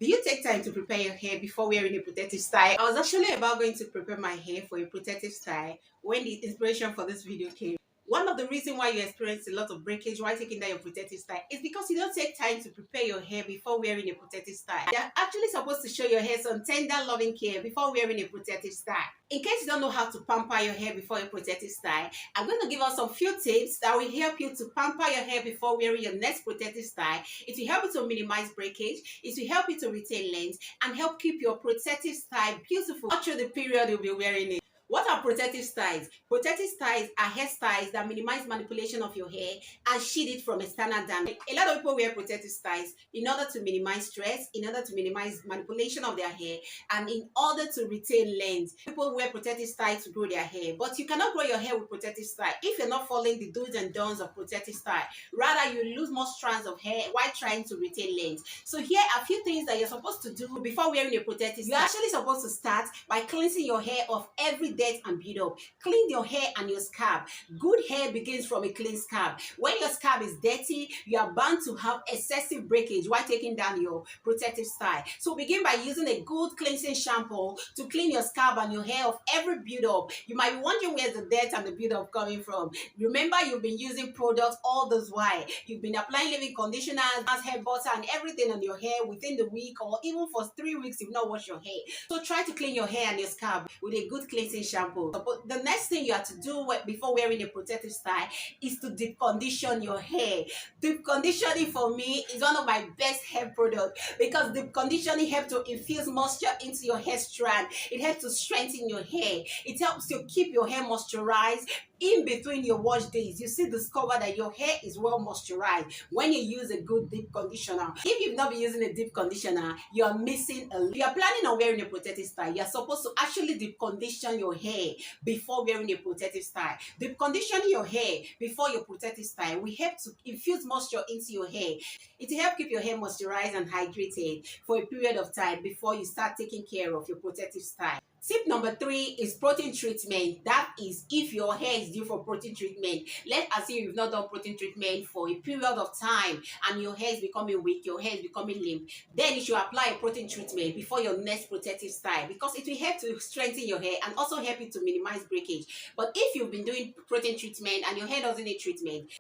Do you take time to prepare your hair before wearing a protective style? I was actually about going to prepare my hair for a protective style when the inspiration for this video came. One of the reasons why you experience a lot of breakage while taking down your protective style is because you don't take time to prepare your hair before wearing a protective style. You're actually supposed to show your hair some tender loving care before wearing a protective style. In case you don't know how to pamper your hair before a protective style, I'm going to give us some few tips that will help you to pamper your hair before wearing your next protective style. It will help you to minimize breakage, it will help you to retain length, and help keep your protective style beautiful all through the period you'll be wearing it. What are protective styles? Protective styles are hairstyles that minimize manipulation of your hair and shield it from external damage. A lot of people wear protective styles in order to minimize stress, in order to minimize manipulation of their hair, and in order to retain length. People wear protective styles to grow their hair, but you cannot grow your hair with protective style if you're not following the do's and don'ts of protective style. Rather, you lose more strands of hair while trying to retain length. So here are a few things that you're supposed to do before wearing a protective style. You're actually supposed to start by cleansing your hair of every dirt and build-up. Clean your hair and your scalp. Good hair begins from a clean scalp. When your scalp is dirty, you are bound to have excessive breakage while taking down your protective style. So begin by using a good cleansing shampoo to clean your scalp and your hair of every build-up. You might be wondering where's the dirt and the build-up coming from. Remember, you've been using products all this while. You've been applying leave-in conditioners, hair butter, and everything on your hair within the week, or even for 3 weeks you've not washed your hair. So try to clean your hair and your scalp with a good cleansing shampoo. But the next thing you have to do before wearing a protective style is to deep condition your hair. Deep conditioning for me is one of my best hair products because deep conditioning helps to infuse moisture into your hair strand. It helps to strengthen your hair. It helps to keep your hair moisturized in between your wash days. You see, discover that your hair is well moisturized when you use a good deep conditioner. If you've not been using a deep conditioner, you are missing a lot. If you are planning on wearing a protective style, you are supposed to actually deep condition your hair before wearing a protective style. Deep conditioning your hair before your protective style will help to infuse moisture into your hair. It will help keep your hair moisturized and hydrated for a period of time before you start taking care of your protective style. Tip number 3 is protein treatment. That is, if your hair is due for protein treatment. Let's assume you've not done protein treatment for a period of time and your hair is becoming weak, your hair is becoming limp. Then you should apply a protein treatment before your next protective style because it will help to strengthen your hair and also help you to minimize breakage. But if you've been doing protein treatment and your hair doesn't need treatment,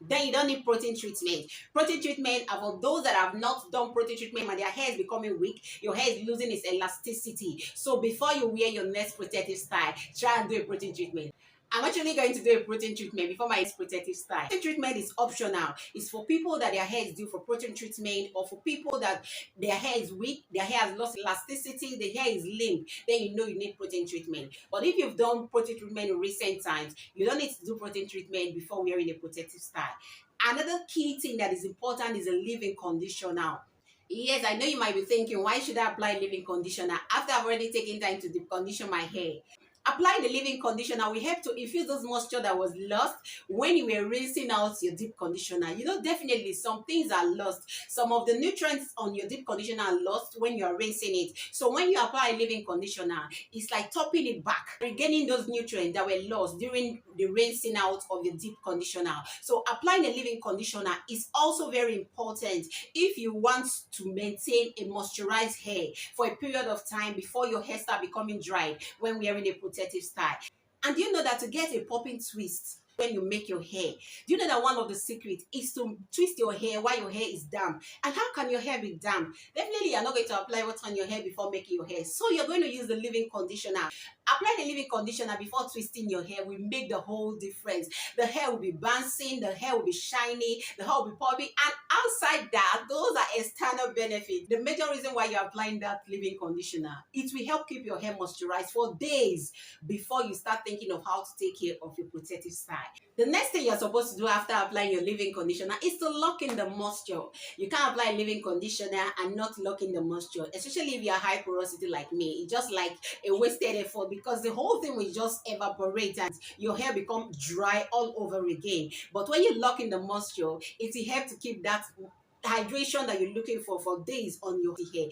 then you don't need protein treatment. Protein treatment are for those that have not done protein treatment and their hair is becoming weak, your hair is losing its elasticity. So before you wear your next protective style, try and do a protein treatment. I'm actually going to do a protein treatment before my next protective style. Protein treatment is optional. It's for people that their hair is due for protein treatment, or for people that their hair is weak, their hair has lost elasticity, the hair is limp, then you know you need protein treatment. But if you've done protein treatment in recent times, you don't need to do protein treatment before wearing a protective style. Another key thing that is important is a leave-in conditioner. Yes, I know you might be thinking, why should I apply leave-in conditioner after I've already taken time to deep condition my hair? Applying the leave-in conditioner will help to infuse those moisture that was lost when you were rinsing out your deep conditioner. You know, definitely some things are lost. Some of the nutrients on your deep conditioner are lost when you are rinsing it. So when you apply a leave-in conditioner, it's like topping it back, regaining those nutrients that were lost during the rinsing out of your deep conditioner. So applying a leave-in conditioner is also very important if you want to maintain a moisturized hair for a period of time before your hair start becoming dry when wearing a protective style. And do you know that to get a popping twist when you make your hair, do you know that one of the secrets is to twist your hair while your hair is damp? And how can your hair be damp? Definitely you're not going to apply what's on your hair before making your hair, so you're going to use the leave-in conditioner. Apply the leave-in conditioner before twisting your hair will make the whole difference. The hair will be bouncing, the hair will be shiny, the hair will be popping, and outside that, those are external benefits. The major reason why you're applying that leave-in conditioner, it will help keep your hair moisturized for days before you start thinking of how to take care of your protective style. The next thing you're supposed to do after applying your leave-in conditioner is to lock in the moisture. You can't apply a leave-in conditioner and not lock in the moisture, especially if you're high porosity like me. It's just like a wasted effort because the whole thing will just evaporate and your hair become dry all over again. But when you lock in the moisture, it will help to keep that hydration that you're looking for days on your hair.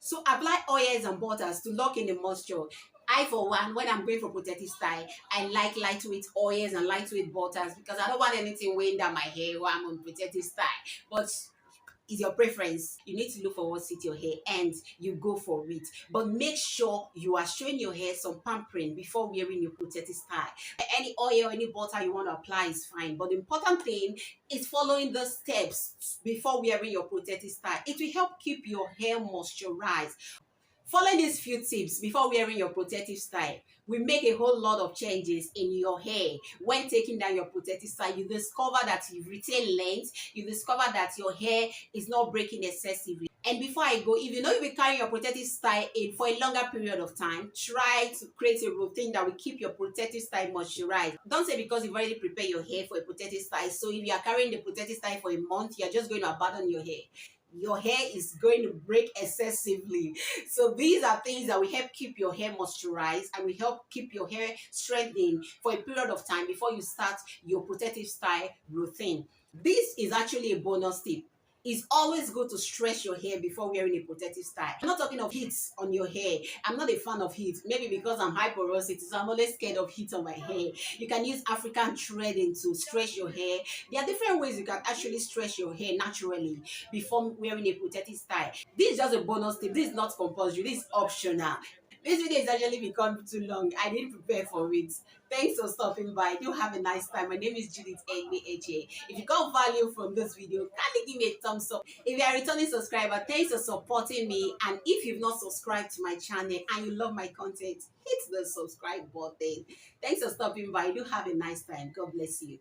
So apply oils and butters to lock in the moisture. I, for one, when I'm going for protective style, I like lightweight oils and lightweight butters because I don't want anything weighing down my hair while I'm on protective style. But is your preference. You need to look for what suits your hair and you go for it. But make sure you are showing your hair some pampering before wearing your protective style. Any oil, any butter you want to apply is fine. But the important thing is following the steps before wearing your protective style. It will help keep your hair moisturized. Following these few tips before wearing your protective style will make a whole lot of changes in your hair. When taking down your protective style, you discover that you've retained length, you discover that your hair is not breaking excessively. And before I go, if you know you'll be carrying your protective style in for a longer period of time, try to create a routine that will keep your protective style moisturized. Don't say because you've already prepared your hair for a protective style, so if you are carrying the protective style for a month, you're just going to abandon your hair. Your hair is going to break excessively. So these are things that will help keep your hair moisturized and will help keep your hair strengthening for a period of time before you start your protective style routine. This is actually a bonus tip. It's always good to stretch your hair before wearing a protective style. I'm not talking of heat on your hair. I'm not a fan of heat. Maybe because I'm high porosity, so I'm always scared of heat on my hair. You can use African threading to stretch your hair. There are different ways you can actually stretch your hair naturally before wearing a protective style. This is just a bonus tip. This is not compulsory. This is optional. This video is actually become too long. I didn't prepare for it. Thanks for stopping by. Do have a nice time. My name is Judith HA. If you got value from this video, kindly give me a thumbs up. If you are a returning subscriber, thanks for supporting me. And if you've not subscribed to my channel and you love my content, hit the subscribe button. Thanks for stopping by. Do have a nice time. God bless you.